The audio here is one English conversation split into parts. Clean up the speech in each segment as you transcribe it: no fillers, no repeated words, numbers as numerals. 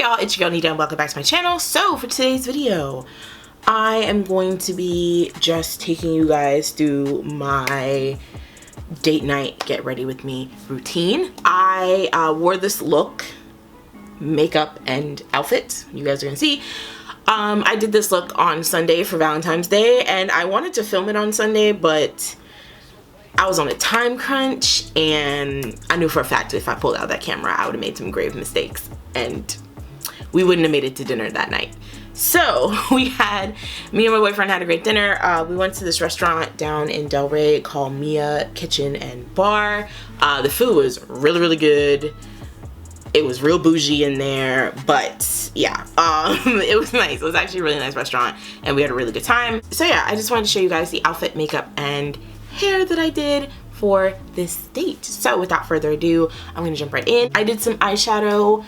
y'all, it's your girl Nida and welcome back to my channel. So for today's video, I am going to be just taking you guys through my date night get ready with me routine. I wore this look, makeup and outfit, you guys are gonna see. I did this look on Sunday for Valentine's Day and I wanted to film it on Sunday, but I was on a time crunch and I knew for a fact if I pulled out that camera I would have made some grave mistakes and we wouldn't have made it to dinner that night. So me and my boyfriend had a great dinner. We went to this restaurant down in Delray called Mia Kitchen and Bar. The food was really good. It was real bougie in there, but yeah, it was nice. It was actually a really nice restaurant and we had a really good time. So yeah, I just wanted to show you guys the outfit, makeup, and hair that I did for this date. So without further ado, I'm gonna jump right in. I did some eyeshadow,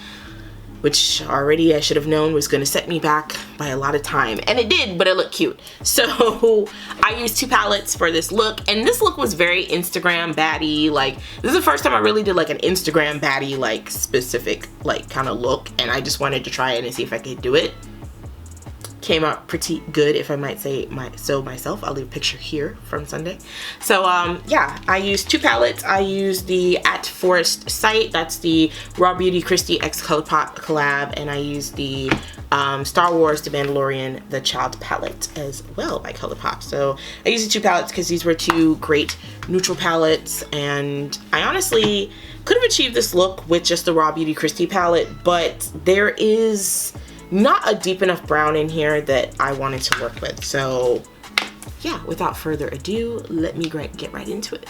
which already I should have known was gonna set me back by a lot of time, and it did, but it looked cute. So I used two palettes for this look, and this look was very Instagram baddie. Like, this is the first time I really did like an Instagram baddie, like specific like kind of look, and I just wanted to try it and see if I could do it. Came out pretty good, if I might say so myself. I'll leave a picture here from Sunday. So yeah, I used two palettes. I used the At Forest Sight, that's the Raw Beauty Christie X Colourpop collab, and I used the Star Wars The Mandalorian The Child palette as well by Colourpop. So I used the two palettes because these were two great neutral palettes, and I honestly could have achieved this look with just the Raw Beauty Christie palette, but there is not a deep enough brown in here that I wanted to work with. So yeah, without further ado, let me get right into it.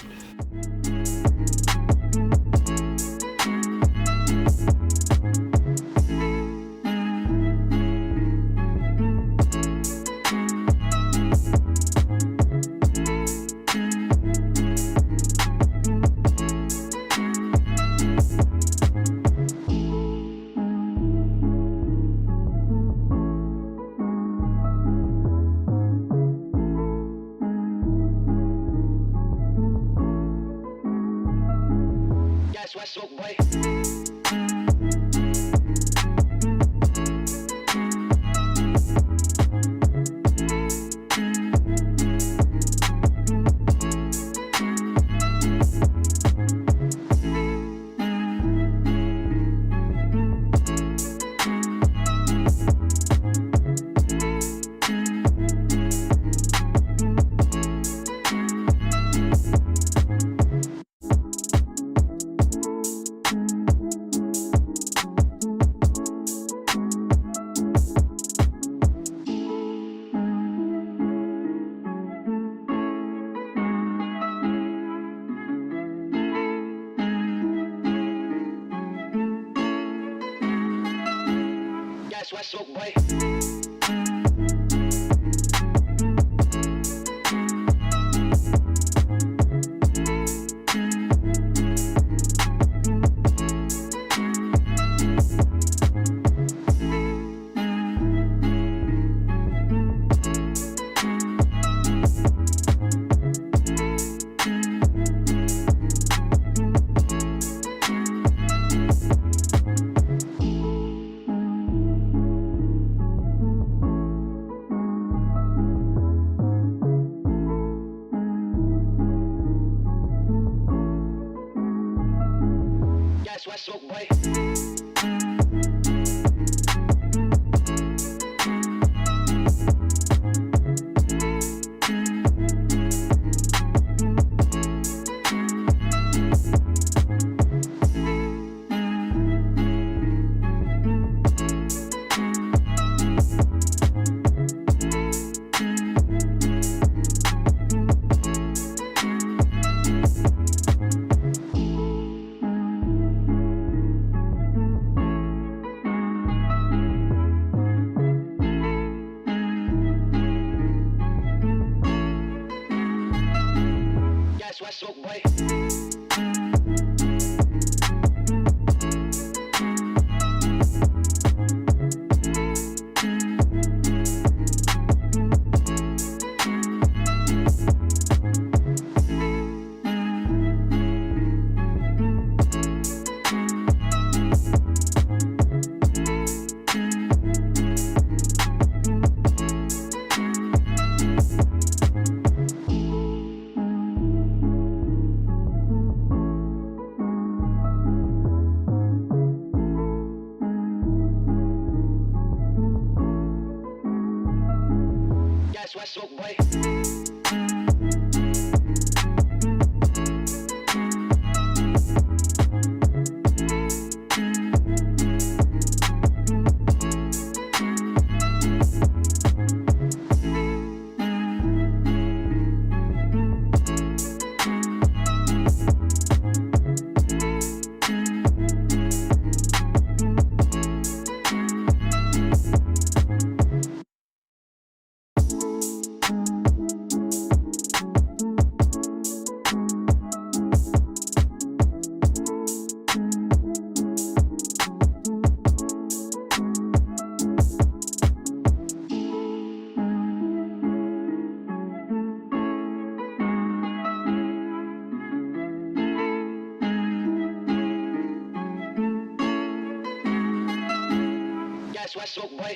xoxo boy.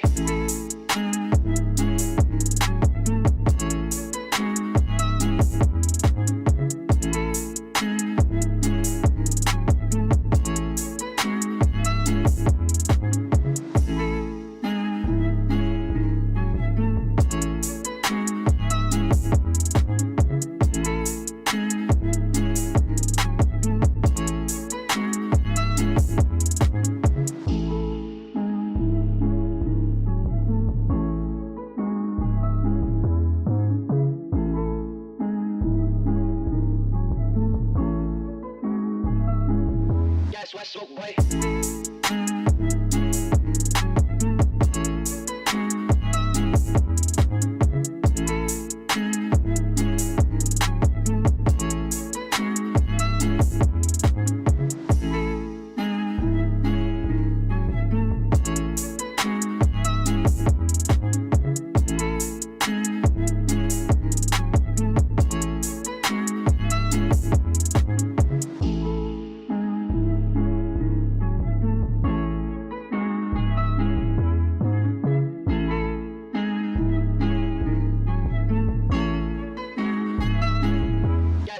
Xoxo boy.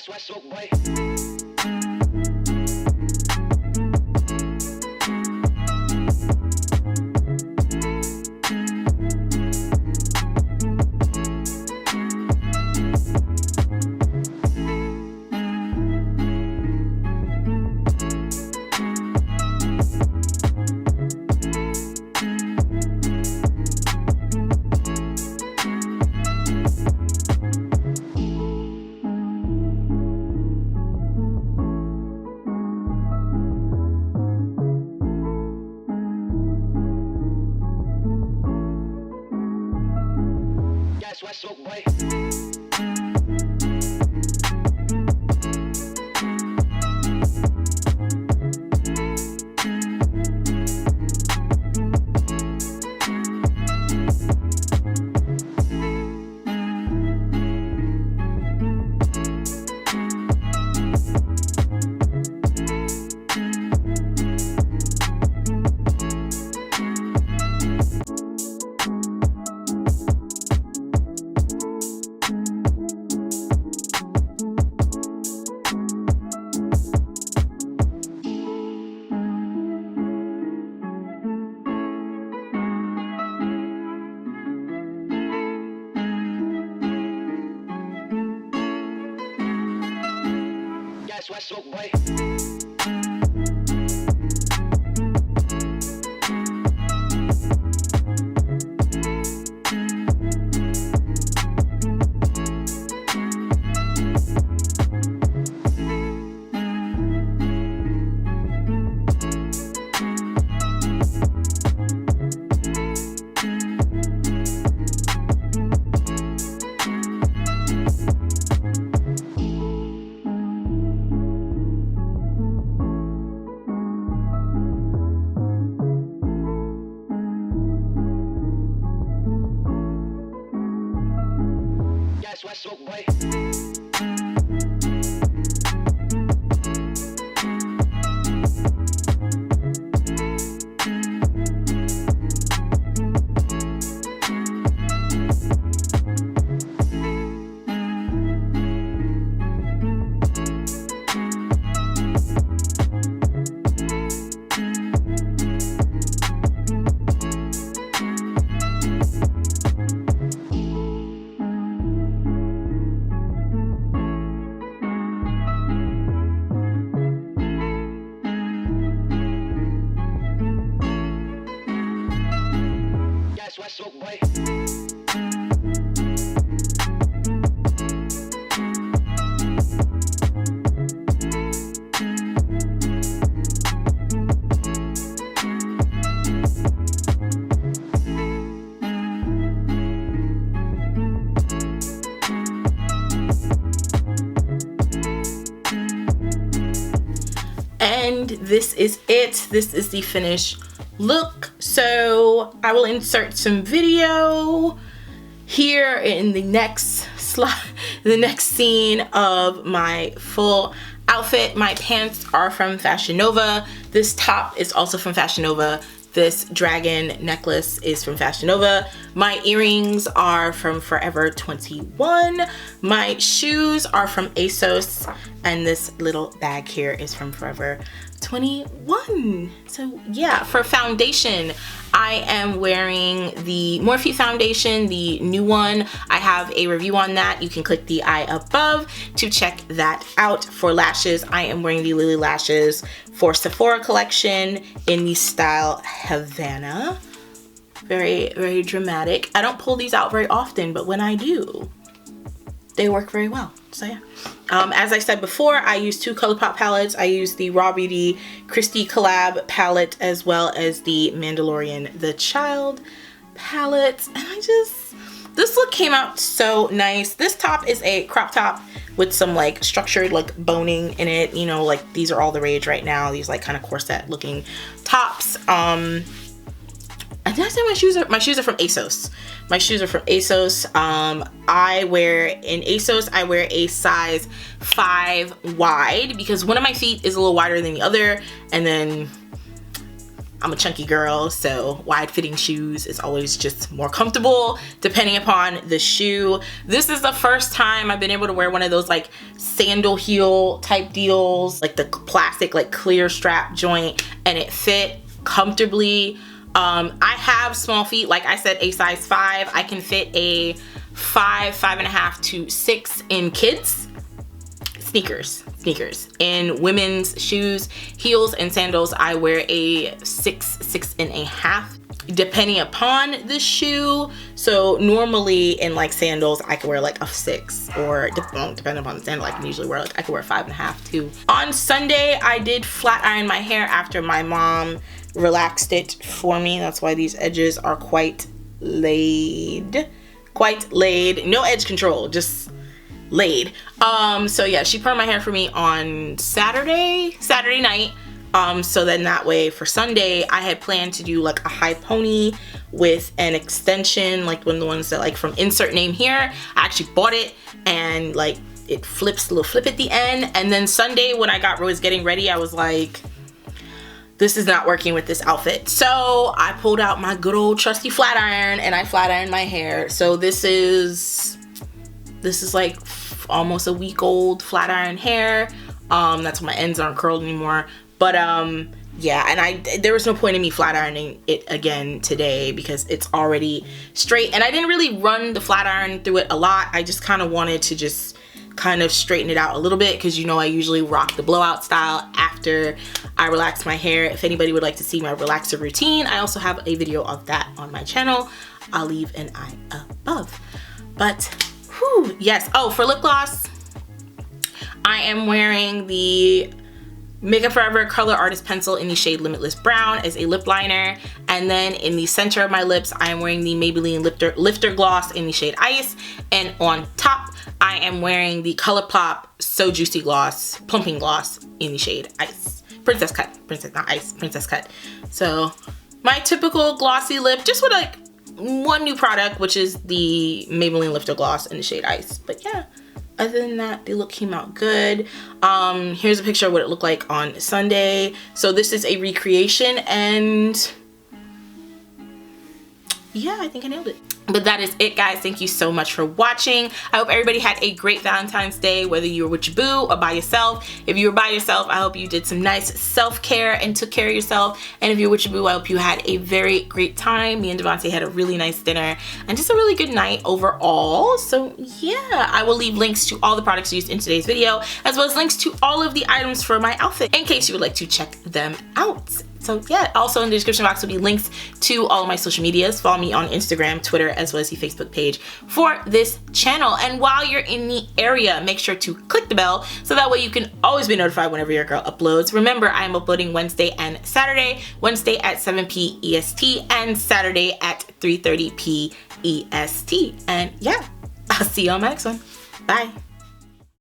Xoxo boy. Xoxo boy. Xoxo boy. Xoxo boy. Xoxo boy. And this is it. This is the finished look. So I will insert some video here in the next slide, the next scene of my full outfit. My pants are from Fashion Nova. This top is also from Fashion Nova. This dragon necklace is from Fashion Nova. My earrings are from Forever 21. My shoes are from ASOS. And this little bag here is from Forever 21. So yeah, for foundation, I am wearing the Morphe foundation, the new one. I have a review on that. You can click the eye above to check that out. For lashes, I am wearing the Lily Lashes for Sephora collection in the style Havana. Very, very dramatic. I don't pull these out very often, but when I do, they work very well. So yeah. As I said before, I use two ColourPop palettes. I use the Raw Beauty Christy collab palette as well as the Mandalorian The Child palette. And this look came out so nice. This top is a crop top with some like structured like boning in it. You know, like these are all the rage right now. These like kind of corset looking tops. And did I say my shoes are from ASOS. My shoes are from ASOS. I wear a size 5 wide because one of my feet is a little wider than the other, and then I'm a chunky girl, so wide fitting shoes is always just more comfortable depending upon the shoe. This is the first time I've been able to wear one of those like sandal heel type deals, like the plastic like clear strap joint, and it fit comfortably. I have small feet, like I said, a size 5. I can fit a 5, 5.5 to 6 in kids sneakers. In women's shoes, heels, and sandals, I wear a 6, 6.5, depending upon the shoe. So normally in like sandals, I can wear like a 6, or depending upon the sandal, I can usually wear like, I can wear 5.5 too. On Sunday, I did flat iron my hair after my mom relaxed it for me. That's why these edges are quite laid. No edge control, just laid. So yeah, she permed my hair for me on Saturday night. So then that way for Sunday, I had planned to do like a high pony with an extension, like one of the ones that like from insert name here. I actually bought it, and like it flips, a little flip at the end. And then Sunday when I was getting ready, I was like, this is not working with this outfit. So I pulled out my good old trusty flat iron and I flat ironed my hair. So this is like almost a week old flat iron hair. That's why my ends aren't curled anymore. But yeah, and there was no point in me flat ironing it again today because it's already straight. And I didn't really run the flat iron through it a lot. I just kind of wanted to just kind of straighten it out a little bit, because you know I usually rock the blowout style after I relax my hair. If anybody would like to see my relaxer routine, I also have a video of that on my channel. I'll leave an eye above. But whew, yes. Oh, for lip gloss, I am wearing the Makeup Forever Color Artist Pencil in the shade Limitless Brown as a lip liner. And then in the center of my lips, I am wearing the Maybelline Lifter Gloss in the shade Ice. And on top, I am wearing the ColourPop So Juicy Gloss, Plumping Gloss in the shade Ice. Princess Cut. Not Ice, Princess Cut. So my typical glossy lip, just with like one new product, which is the Maybelline Lifter Gloss in the shade Ice. But yeah. Other than that, the look came out good. Here's a picture of what it looked like on Sunday. So this is a recreation, and yeah, I think I nailed it. But that is it, guys. Thank you so much for watching. I hope everybody had a great Valentine's Day, whether you were with your boo or by yourself. If you were by yourself, I hope you did some nice self-care and took care of yourself. And if you're with your boo, I hope you had a very great time. Me and Devontae had a really nice dinner and just a really good night overall. So yeah, I will leave links to all the products used in today's video, as well as links to all of the items for my outfit in case you would like to check them out. So yeah, also in the description box will be links to all of my social medias. Follow me on Instagram, Twitter, as well as the Facebook page for this channel. And while you're in the area, make sure to click the bell so that way you can always be notified whenever your girl uploads. Remember, I am uploading Wednesday and Saturday. Wednesday at 7 p. EST and Saturday at 3:30 p. EST. And yeah, I'll see you on my next one. Bye.